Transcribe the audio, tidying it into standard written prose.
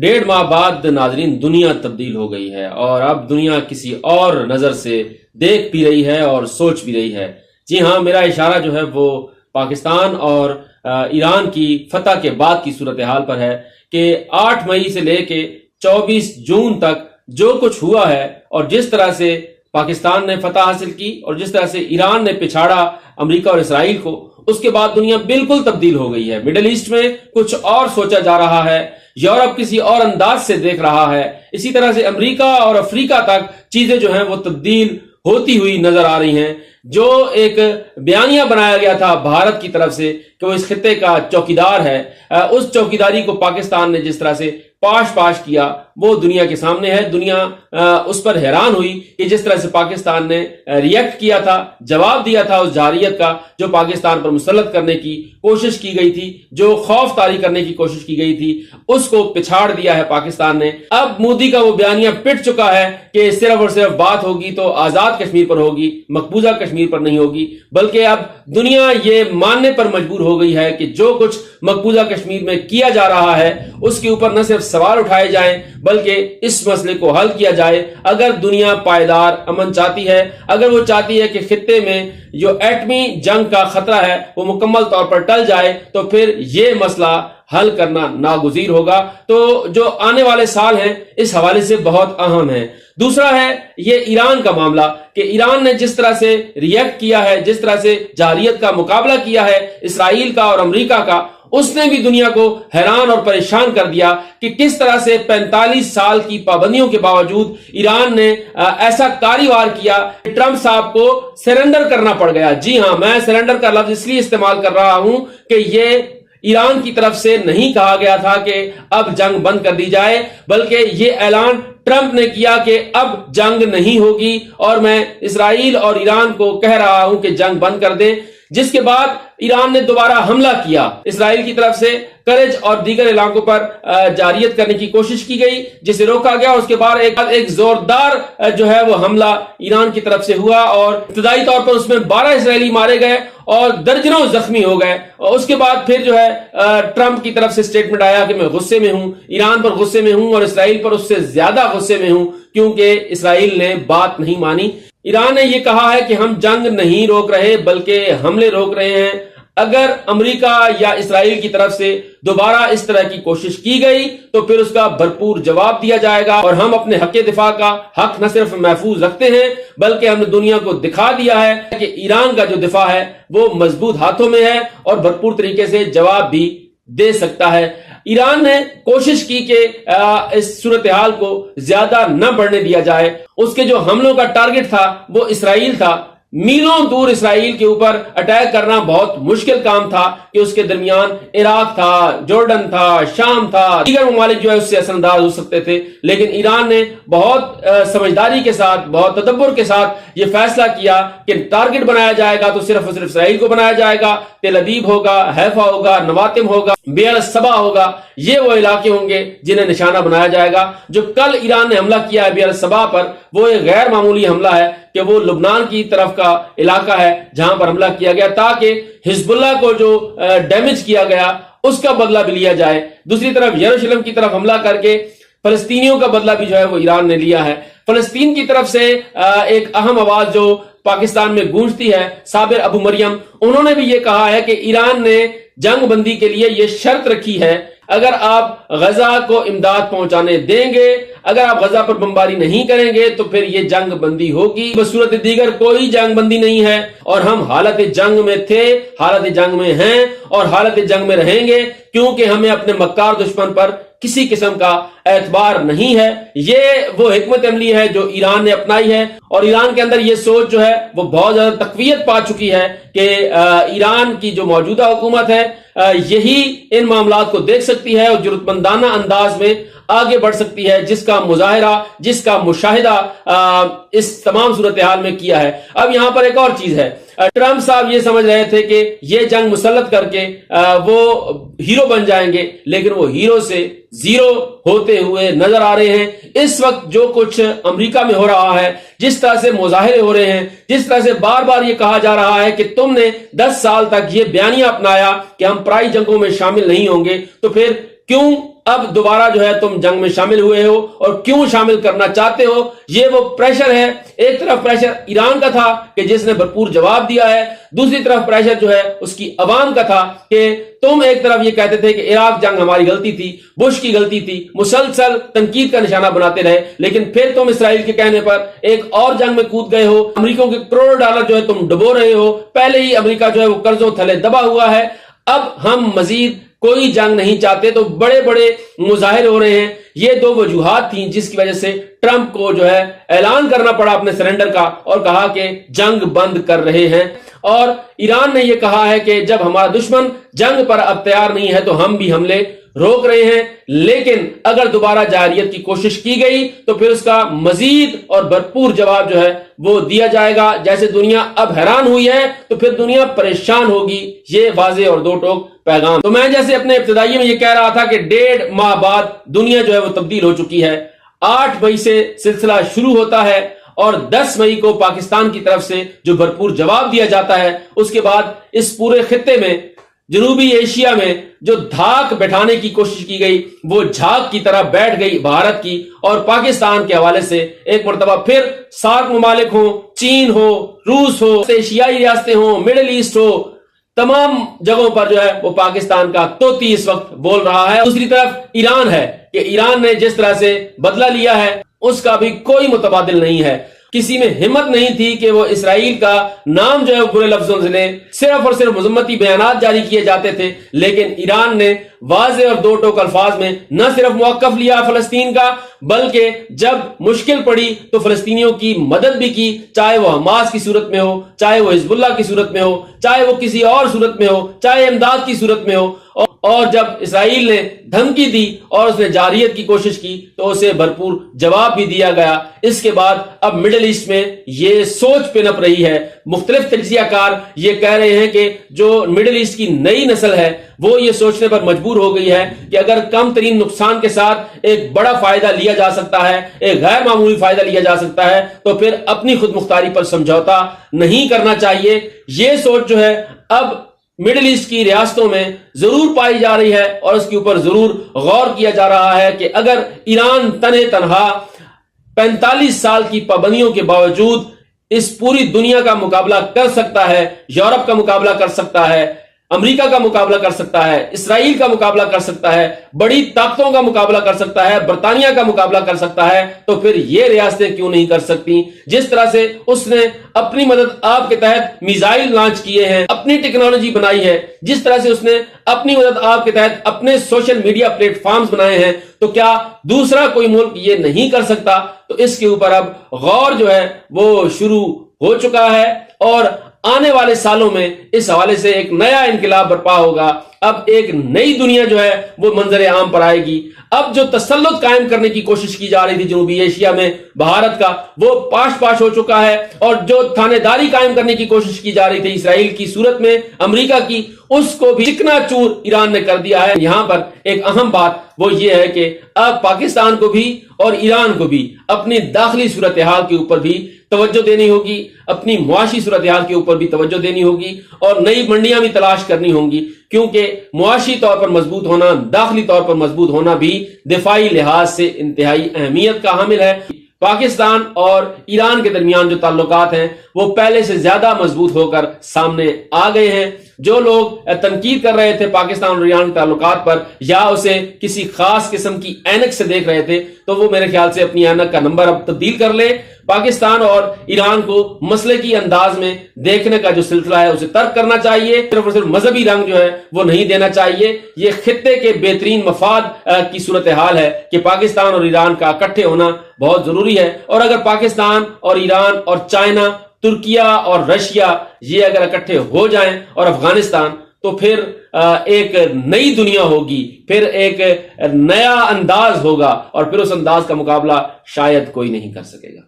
1.5 माह बाद नाजरीन दुनिया तब्दील हो गई है और अब दुनिया किसी और नजर से देख भी रही है और सोच भी रही है। जी हाँ, मेरा इशारा जो है वो पाकिस्तान और ईरान की फतह के बाद की सूरत हाल पर है कि 8 मई से लेके 24 जून तक जो कुछ हुआ है और जिस तरह से पाकिस्तान ने फतह हासिल की और जिस तरह से ईरान ने पिछाड़ा अमेरिका और इसराइल को, उसके बाद दुनिया बिल्कुल तब्दील हो गई है। मिडिल ईस्ट में कुछ और सोचा जा रहा है, यूरोप किसी और अंदाज से देख रहा है, इसी तरह से अमेरिका और अफ्रीका तक चीजें जो हैं वो तब्दील होती हुई नजर आ रही हैं। जो एक बयानिया बनाया गया था भारत की तरफ से कि वो इस खित्ते का चौकीदार है, उस चौकीदारी को पाकिस्तान ने जिस तरह से पाश किया वो दुनिया के सामने है। दुनिया उस पर हैरान हुई कि जिस तरह से पाकिस्तान ने रिएक्ट किया था, जवाब दिया था उस जारियत का जो पाकिस्तान पर मुसल्लत करने की कोशिश की गई थी, जो खौफ तारी करने की कोशिश की गई थी, उसको पिछाड़ दिया है पाकिस्तान ने। अब मोदी का वो बयानिया पिट चुका है कि सिर्फ और सिर्फ बात होगी तो आजाद कश्मीर पर होगी, मकबूजा कश्मीर पर नहीं होगी, बल्कि अब दुनिया ये मानने पर मजबूर हो गई है कि जो कुछ मकबूजा कश्मीर में किया जा रहा है उसके ऊपर न सिर्फ सवाल उठाए जाएं बल्कि इस मसले को हल किया जाए। अगर दुनिया पायदार अमन चाहती है, अगर वो चाहती है कि खित्ते में जो एटमी जंग का खतरा है वो मुकम्मल तौर पर टल जाए, तो फिर ये मसला हल करना नागुज़ीर होगा। तो जो आने वाले साल हैं इस हवाले से बहुत अहम है। दूसरा है ये ईरान का मामला कि ईरान ने जिस तरह से रिएक्ट किया है, जिस तरह से जारियत का मुकाबला किया है इसराइल का और अमेरिका का, उसने भी दुनिया को हैरान और परेशान कर दिया कि किस तरह से 45 साल की पाबंदियों के बावजूद ईरान ने ऐसा कारीवार किया कि ट्रंप साहब को सरेंडर करना पड़ गया। जी हां, मैं सरेंडर का लफ्ज इसलिए इस्तेमाल कर रहा हूं कि ये ईरान की तरफ से नहीं कहा गया था कि अब जंग बंद कर दी जाए, बल्कि ये ऐलान ट्रंप ने किया कि अब जंग नहीं होगी और मैं इसराइल और ईरान को कह रहा हूं कि जंग बंद कर दें। जिसके बाद ईरान ने दोबारा हमला किया, इसराइल की तरफ से करज और दीगर इलाकों पर जारियत करने की कोशिश की गई जिसे रोका गया। उसके बाद एक जोरदार जो है वो हमला ईरान की तरफ से हुआ और इब्तदाई तौर पर उसमें 12 इसराइली मारे गए और दर्जनों जख्मी हो गए। और उसके बाद फिर जो है ट्रंप की तरफ से स्टेटमेंट आया कि मैं गुस्से में हूं, ईरान पर गुस्से में हूं और इसराइल पर उससे ज्यादा गुस्से में हूं क्योंकि इसराइल ने बात नहीं मानी। ईरान ने यह कहा है कि हम जंग नहीं रोक रहे बल्कि हमले रोक रहे हैं। अगर अमेरिका या इसराइल की तरफ से दोबारा इस तरह की कोशिश की गई तो फिर उसका भरपूर जवाब दिया जाएगा और हम अपने हक दिफा का हक न सिर्फ महफूज रखते हैं बल्कि हमने दुनिया को दिखा दिया है कि ईरान का जो दिफा है वो मजबूत हाथों में है और भरपूर तरीके से जवाब भी दे सकता है। ईरान ने कोशिश की कि इस सूरत हाल को ज्यादा न बढ़ने दिया जाए। उसके जो हमलों का टारगेट था वो इसराइल था। मीलों दूर इसराइल के ऊपर अटैक करना बहुत मुश्किल काम था कि उसके दरमियान इराक था, जॉर्डन था, शाम था, दीगर ममालिक जो है उससे असरअंदाज हो सकते थे। लेकिन ईरान ने बहुत समझदारी के साथ, बहुत तदब्बुर के साथ ये फैसला किया कि टारगेट बनाया जाएगा तो सिर्फ और सिर्फ इसराइल को बनाया जाएगा। तेल अबीब होगा, हैफा होगा, नवातिम होगा, बेर सबा होगा, ये वो इलाके होंगे जिन्हें निशाना बनाया जाएगा। जो कल ईरान ने हमला किया है बेर सबा पर, वो एक गैर मामूली हमला है कि वो लुबनान की तरफ का इलाका है जहां पर हमला किया गया ताकि हिजबुल्लाह को जो डैमेज किया गया उसका बदला भी लिया जाए। दूसरी तरफ यरूशलेम की तरफ हमला करके फलस्तीनियों का बदला भी जो है वो ईरान ने लिया है। फलस्तीन की तरफ से एक अहम आवाज जो पाकिस्तान में गूंजती है, साबिर अबू मरियम, उन्होंने भी ये कहा है कि ईरान ने जंग बंदी के लिए ये शर्त रखी है, अगर आप गजा को इमदाद पहुंचाने देंगे, अगर आप गजा पर बमबारी नहीं करेंगे तो फिर ये जंग बंदी होगी। बसूरत दीगर कोई जंग बंदी नहीं है और हम हालत जंग में थे, हालत जंग में हैं और हालत जंग में रहेंगे क्योंकि हमें अपने मक्कार दुश्मन पर किसी किस्म का एतबार नहीं है। ये वो हिकमत अमली है जो ईरान ने अपनाई है और ईरान के अंदर ये सोच जो है वो बहुत ज्यादा तकवीयत पा चुकी है कि ईरान की जो मौजूदा हुकूमत है यही इन मामलात को देख सकती है और जरूरतमंदाना अंदाज में आगे बढ़ सकती है, जिसका मुजाहिरा, जिसका मुशाहिदा इस तमाम सूरत हाल में किया है। अब यहां पर एक और चीज है, ट्रंप साहब ये समझ रहे थे कि ये जंग मुसल्लत करके वो हीरो बन जाएंगे, लेकिन वो हीरो से जीरो होते हुए नजर आ रहे हैं। इस वक्त जो कुछ अमेरिका में हो रहा है, जिस तरह से मुजाहिरे हो रहे हैं, जिस तरह से बार बार ये कहा जा रहा है कि तुमने 10 साल तक ये बयानिया अपनाया कि हम पराई जंगों में शामिल नहीं होंगे, तो फिर کیوں اب دوبارہ جو ہے تم جنگ میں شامل ہوئے ہو اور کیوں شامل کرنا چاہتے ہو؟ یہ وہ پریشر ہے. ایک طرف پریشر ایران کا تھا کہ جس نے بھرپور جواب دیا ہے، دوسری طرف پریشر جو ہے اس کی عوام کا تھا کہ تم ایک طرف یہ کہتے تھے کہ عراق جنگ ہماری غلطی تھی، بش کی غلطی تھی، مسلسل تنقید کا نشانہ بناتے رہے، لیکن پھر تم اسرائیل کے کہنے پر ایک اور جنگ میں کود گئے ہو. امریکہ کے کروڑوں ڈالر جو ہے تم ڈبو رہے ہو. پہلے ہی امریکہ جو ہے وہ قرضوں تھلے دبا ہوا ہے. اب ہم مزید کوئی جنگ نہیں چاہتے. تو بڑے بڑے مظاہرے ہو رہے ہیں. یہ دو وجوہات تھیں جس کی وجہ سے ٹرمپ کو جو ہے اعلان کرنا پڑا اپنے سرنڈر کا اور کہا کہ جنگ بند کر رہے ہیں. اور ایران نے یہ کہا ہے کہ جب ہمارا دشمن جنگ پر اب تیار نہیں ہے تو ہم بھی حملے روک رہے ہیں، لیکن اگر دوبارہ جارحیت کی کوشش کی گئی تو پھر اس کا مزید اور بھرپور جواب جو ہے وہ دیا جائے گا. جیسے دنیا اب حیران ہوئی ہے تو پھر دنیا پریشان ہوگی. یہ واضح اور دو ٹوک پیغام. تو میں جیسے اپنے ابتدائی میں یہ کہہ رہا تھا کہ 1.5 ماہ بعد دنیا جو ہے وہ تبدیل ہو چکی ہے. 8 مئی سے سلسلہ شروع ہوتا ہے اور 10 مئی کو پاکستان کی طرف سے جو بھرپور جواب دیا جاتا ہے، اس کے بعد اس پورے خطے میں، جنوبی ایشیا میں جو دھاک بیٹھانے کی کوشش کی گئی وہ جھاگ کی طرح بیٹھ گئی بھارت کی. اور پاکستان کے حوالے سے ایک مرتبہ پھر سارک ممالک ہوں، چین ہو، روس ہو، ایشیائی ریاستیں ہوں، مڈل ایسٹ ہو، تمام جگہوں پر جو ہے وہ پاکستان کا طوطی اس وقت بول رہا ہے. دوسری طرف ایران ہے کہ ایران نے جس طرح سے بدلہ لیا ہے اس کا بھی کوئی متبادل نہیں ہے. کسی میں ہمت نہیں تھی کہ وہ اسرائیل کا نام جو ہے برے لفظوں سے لے. صرف اور صرف مذمتی بیانات جاری کیے جاتے تھے، لیکن ایران نے واضح اور دو ٹوک الفاظ میں نہ صرف موقف لیا فلسطین کا، بلکہ جب مشکل پڑی تو فلسطینیوں کی مدد بھی کی، چاہے وہ حماس کی صورت میں ہو، چاہے وہ حزب اللہ کی صورت میں ہو، چاہے وہ کسی اور صورت میں ہو، چاہے امداد کی صورت میں ہو. اور جب اسرائیل نے دھمکی دی اور اس نے جارحیت کی کوشش کی تو اسے بھرپور جواب بھی دیا گیا. اس کے بعد اب مڈل ایسٹ میں یہ سوچ پنپ رہی ہے. مختلف تجزیہ کار یہ کہہ رہے ہیں کہ جو مڈل ایسٹ کی نئی نسل ہے وہ یہ سوچنے پر مجبور ہو گئی ہے کہ اگر کم ترین نقصان کے ساتھ ایک بڑا فائدہ لیا جا سکتا ہے، ایک غیر معمولی فائدہ لیا جا سکتا ہے، تو پھر اپنی خود مختاری پر سمجھوتا نہیں کرنا چاہیے. یہ سوچ جو ہے اب مڈل ایسٹ کی ریاستوں میں ضرور پائی جا رہی ہے اور اس کے اوپر ضرور غور کیا جا رہا ہے کہ اگر ایران تنہا 45 سال کی پابندیوں کے باوجود اس پوری دنیا کا مقابلہ کر سکتا ہے، یورپ کا مقابلہ کر سکتا ہے، امریکہ کا مقابلہ کر سکتا ہے، اسرائیل کا مقابلہ کر سکتا ہے، بڑی طاقتوں کا مقابلہ کر سکتا ہے، برطانیہ کا مقابلہ کر سکتا ہے، تو پھر یہ ریاستیں کیوں نہیں کر سکتی؟ جس طرح سے اس نے اپنی مدد آپ کے تحت میزائل لانچ کیے ہیں، اپنی ٹیکنالوجی بنائی ہے، جس طرح سے اس نے اپنی مدد آپ کے تحت اپنے سوشل میڈیا پلیٹ فارمز بنائے ہیں، تو کیا دوسرا کوئی ملک یہ نہیں کر سکتا؟ تو اس کے اوپر اب غور جو ہے وہ شروع ہو چکا ہے اور آنے والے سالوں میں اس حوالے سے ایک نیا انقلاب برپا ہوگا. اب ایک نئی دنیا جو ہے وہ منظر عام پر آئے گی. اب جو تسلط قائم کرنے کی کوشش کی جا رہی تھی جنوبی ایشیا میں بھارت کا، وہ پاش ہو چکا ہے، اور جو تھانے داری قائم کرنے کی کوشش کی جا رہی تھی اسرائیل کی صورت میں، امریکہ کی، اس کو بھی چکنا چور ایران نے کر دیا ہے. یہاں پر ایک اہم بات وہ یہ ہے کہ اب پاکستان کو بھی اور ایران کو بھی اپنی داخلی صورتحال کے اوپر بھی توجہ دینی ہوگی، اپنی معاشی صورتحال کے اوپر بھی توجہ دینی ہوگی، اور نئی منڈیاں بھی تلاش کرنی ہوں گی، کیونکہ معاشی طور پر مضبوط ہونا، داخلی طور پر مضبوط ہونا بھی دفاعی لحاظ سے انتہائی اہمیت کا حامل ہے. پاکستان اور ایران کے درمیان جو تعلقات ہیں وہ پہلے سے زیادہ مضبوط ہو کر سامنے آ گئے ہیں. جو لوگ تنقید کر رہے تھے پاکستان اور ایران کے تعلقات پر، یا اسے کسی خاص قسم کی اینک سے دیکھ رہے تھے، تو وہ میرے خیال سے اپنی اینک کا نمبر اب تبدیل کر لے. پاکستان اور ایران کو مسلکی انداز میں دیکھنے کا جو سلسلہ ہے اسے ترک کرنا چاہیے. صرف اور صرف مذہبی رنگ جو ہے وہ نہیں دینا چاہیے. یہ خطے کے بہترین مفاد کی صورتحال ہے کہ پاکستان اور ایران کا اکٹھے ہونا بہت ضروری ہے. اور اگر پاکستان اور ایران اور چائنا، ترکیہ اور رشیا یہ اگر اکٹھے ہو جائیں اور افغانستان، تو پھر ایک نئی دنیا ہوگی، پھر ایک نیا انداز ہوگا، اور پھر اس انداز کا مقابلہ شاید کوئی نہیں کر سکے گا.